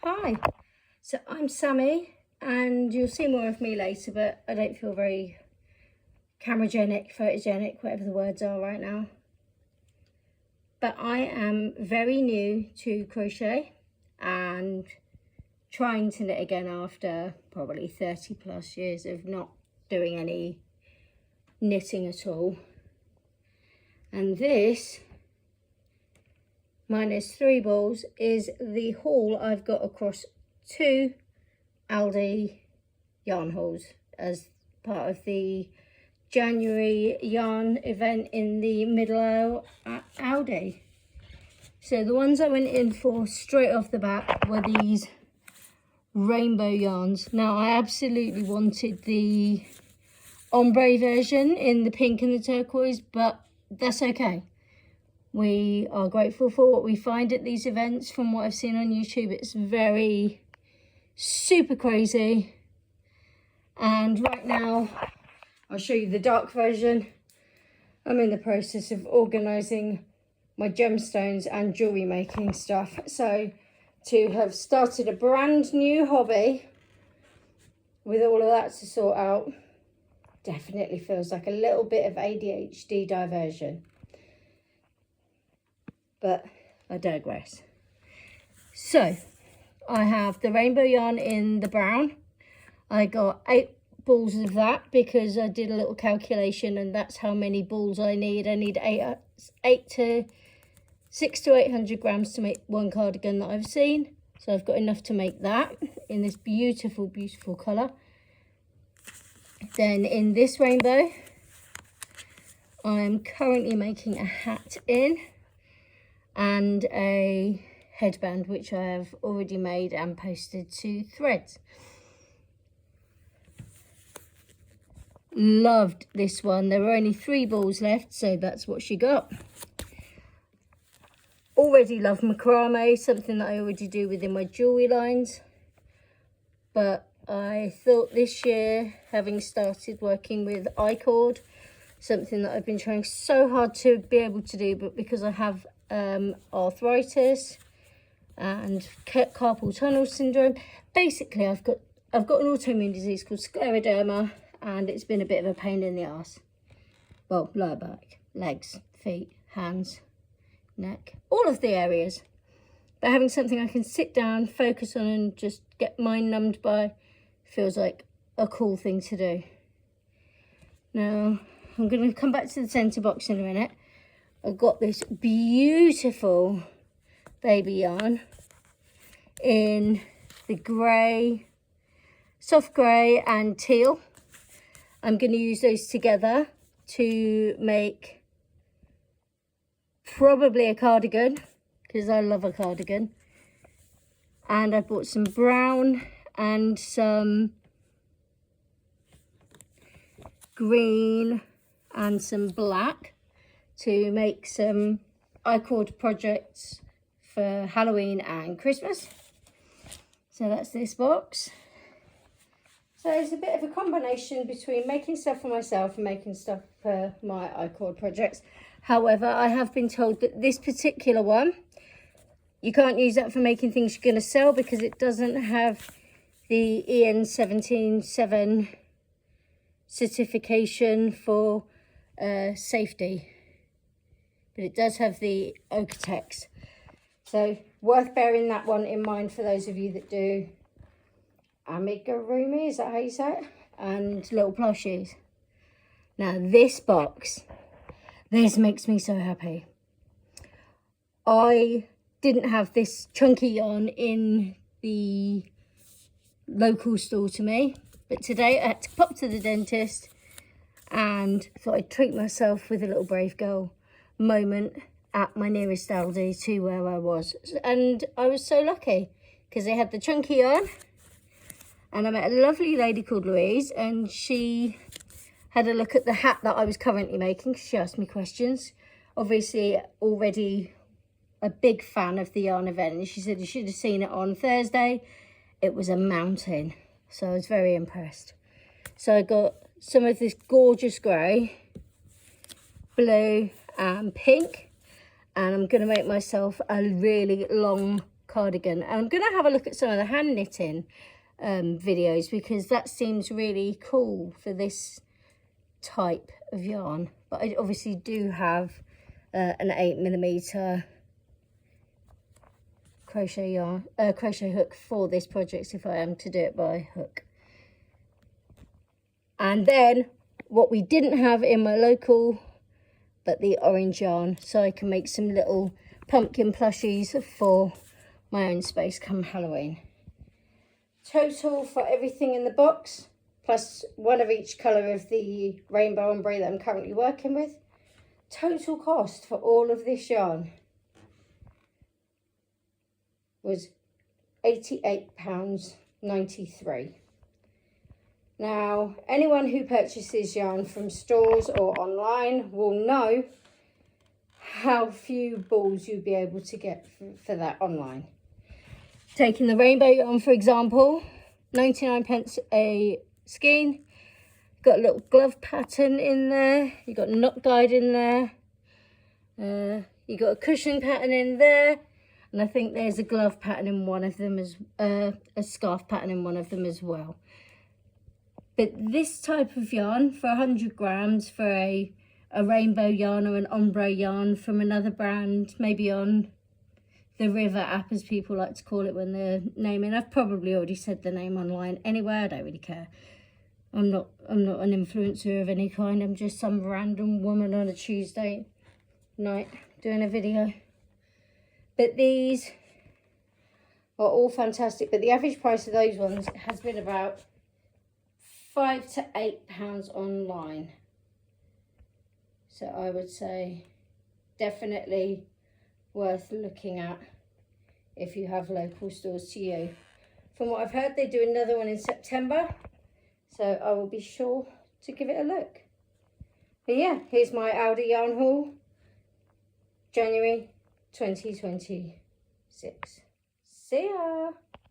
Hi, so I'm Sammy and you'll see more of me later, but I don't feel very cameragenic, photogenic, whatever the words are right now. But I am very new to crochet and trying to knit again after probably 30 plus years of not doing any knitting at all. And this, minus 3 balls, is the haul I've got across 2 Aldi yarn hauls as part of the January yarn event in the middle at Aldi. So the ones I went in for straight off the bat were these rainbow yarns. Now I absolutely wanted the ombre version in the pink and the turquoise, but that's okay. We are grateful for what we find at these events. From what I've seen on YouTube, it's very super crazy. And right now, I'll show you the dark version. I'm in the process of organising my gemstones and jewellery making stuff. So to have started a brand new hobby with all of that to sort out definitely feels like a little bit of ADHD diversion. But I digress. So I have the rainbow yarn in the brown. I got 8 balls of that because I did a little calculation and that's how many balls I need. I need 600 to 800 grams to make one cardigan that I've seen. So I've got enough to make that in this beautiful, beautiful colour. Then in this rainbow, I'm currently making a hat in and a headband, which I have already made and posted to Threads. Loved this one. There were only 3 balls left, so that's what she got. Already love macrame, something that I already do within my jewellery lines. But I thought this year, having started working with iCord, something that I've been trying so hard to be able to do, but because I have arthritis and carpal tunnel syndrome, basically I've got an autoimmune disease called scleroderma, and it's been a bit of a pain in the ass. Well, lower back, legs, feet, hands, neck, all of the areas. But having something I can sit down, focus on and just get mind numbed by feels like a cool thing to do. Now I'm going to come back to the centre box in a minute. I've got this beautiful baby yarn in the grey, soft grey and teal. I'm going to use those together to make probably a cardigan, because I love a cardigan. And I bought some brown and some green and some black to make some iCord projects for Halloween and Christmas. So that's this box. So it's a bit of a combination between making stuff for myself and making stuff for my iCord projects. However, I have been told that this particular one, you can't use that for making things you're going to sell because it doesn't have the EN 177 certification for safety. But it does have the Okotex. So worth bearing that one in mind for those of you that do amigurumi, is that how you say it? And little plushies. Now this box, this makes me so happy. I didn't have this chunky yarn in the local store to me, but today I had to pop to the dentist and thought I'd treat myself with a little brave girl moment at my nearest Aldi to where I was. And I was so lucky because they had the chunky yarn, and I met a lovely lady called Louise, and she had a look at the hat that I was currently making. She asked me questions. Obviously already a big fan of the yarn event, and she said you should have seen it on Thursday. It was a mountain, so I was very impressed. So I got some of this gorgeous grey, blue and pink, and I'm going to make myself a really long cardigan. And I'm going to have a look at some of the hand knitting videos, because that seems really cool for this type of yarn. But I obviously do have an 8mm crochet yarn, crochet hook for this project if I am to do it by hook. And then what we didn't have in my local, but the orange yarn, so I can make some little pumpkin plushies for my own space come Halloween. Total for everything in the box, plus one of each colour of the rainbow ombre that I'm currently working with, total cost for all of this yarn was £88.93. Now, anyone who purchases yarn from stores or online will know how few balls you'll be able to get for that online. Taking the rainbow yarn, for example, 99p a skein. Got a little glove pattern in there. You got a knot guide in there. You got a cushion pattern in there. And I think there's a glove pattern in one of them, as a scarf pattern in one of them as well. But this type of yarn for 100 grams for a rainbow yarn or an ombre yarn from another brand, maybe on the River app, as people like to call it when they're naming. I've probably already said the name online anyway. I don't really care. I'm not an influencer of any kind. I'm just some random woman on a Tuesday night doing a video. But these are all fantastic. But the average price of those ones has been about £5 to £8 online. So I would say definitely worth looking at if you have local stores to you. From what I've heard, they do another one in September, so I will be sure to give it a look. But yeah, here's my Aldi yarn haul, January 2026. See ya!